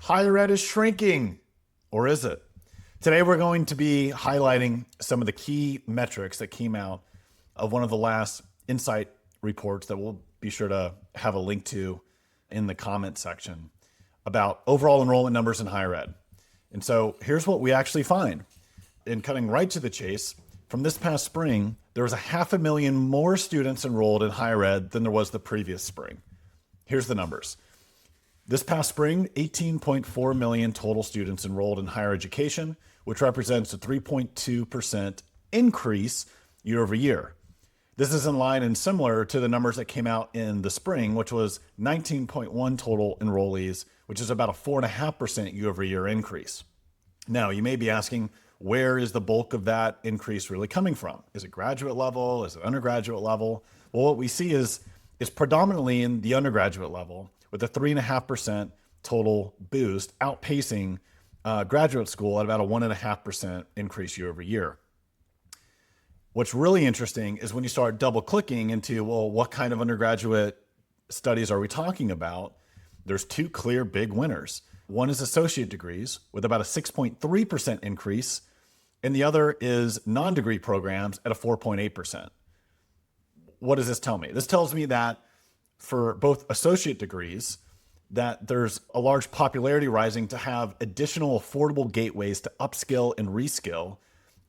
Higher ed is shrinking, or is it? Today, we're going to be highlighting some of the key metrics that came out of one of the last insight reports that we'll be sure to have a link to in the comment section about overall enrollment numbers in higher ed. And so here's what we actually find. In cutting right to the chase, from this past spring, there was 500,000 more students enrolled in higher ed than there was the previous spring. Here's the numbers. This past spring, 18.4 million total students enrolled in higher education, which represents a 3.2% increase year over year. This is in line and similar to the numbers that came out in the spring, which was 19.1 total enrollees, which is about a 4.5% year over year increase. Now, you may be asking, where is the bulk of that increase really coming from? Is it graduate level? Is it undergraduate level? Well, what we see is predominantly in the undergraduate level, with a 3.5% total boost, outpacing graduate school at about a 1.5% increase year over year. What's really interesting is when you start double clicking into, well, what kind of undergraduate studies are we talking about? There's two clear big winners. One is associate degrees with about a 6.3% increase, and the other is non-degree programs at a 4.8%. What does this tell me? This tells me that for both associate degrees, that there's a large popularity rising to have additional affordable gateways to upskill and reskill.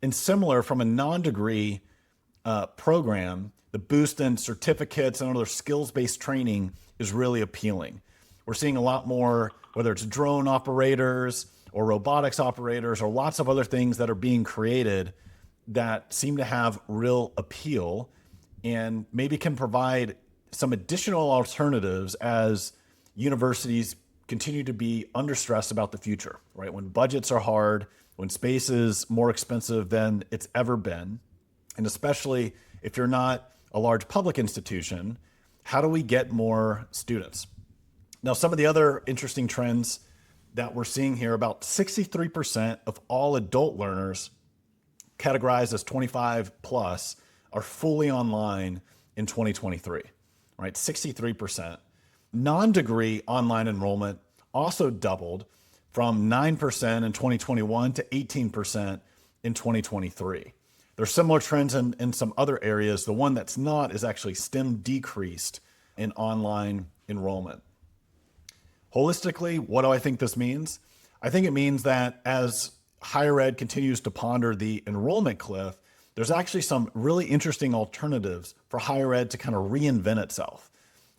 And similar from a non-degree program, the boost in certificates and other skills-based training is really appealing. We're seeing a lot more, whether it's drone operators or robotics operators or lots of other things that are being created that seem to have real appeal and maybe can provide some additional alternatives as universities continue to be under stress about the future, right? When budgets are hard, when space is more expensive than it's ever been, and especially if you're not a large public institution, how do we get more students? Now, some of the other interesting trends that we're seeing here, about 63% of all adult learners categorized as 25 plus are fully online in 2023. Right, 63%. Non-degree online enrollment also doubled from 9% in 2021 to 18% in 2023. There's similar trends in some other areas. The one that's not is actually STEM decreased in online enrollment. Holistically, what do I think this means? I think it means that as higher ed continues to ponder the enrollment cliff, there's actually some really interesting alternatives for higher ed to kind of reinvent itself.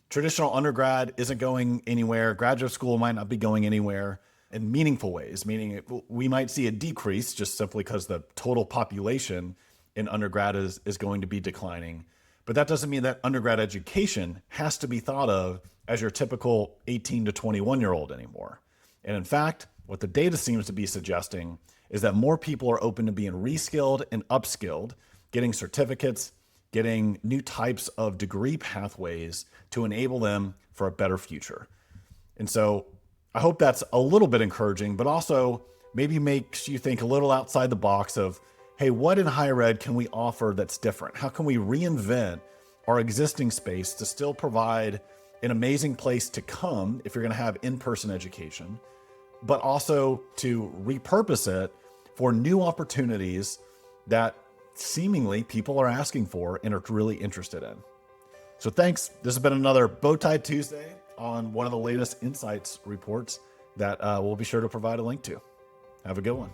Traditional undergrad isn't going anywhere. Graduate school might not be going anywhere in meaningful ways, meaning we might see a decrease just simply because the total population in undergrad is going to be declining. But that doesn't mean that undergrad education has to be thought of as your typical 18 to 21-year-old anymore. And in fact, what the data seems to be suggesting is that more people are open to being reskilled and upskilled, getting certificates, getting new types of degree pathways to enable them for a better future. And so I hope that's a little bit encouraging, but also maybe makes you think a little outside the box of, hey, what in higher ed can we offer that's different? How can we reinvent our existing space to still provide an amazing place to come if you're going to have in-person education, but also to repurpose it for new opportunities that seemingly people are asking for and are really interested in. So thanks. This has been another Bowtie Tuesday on one of the latest insights reports that we'll be sure to provide a link to. Have a good one.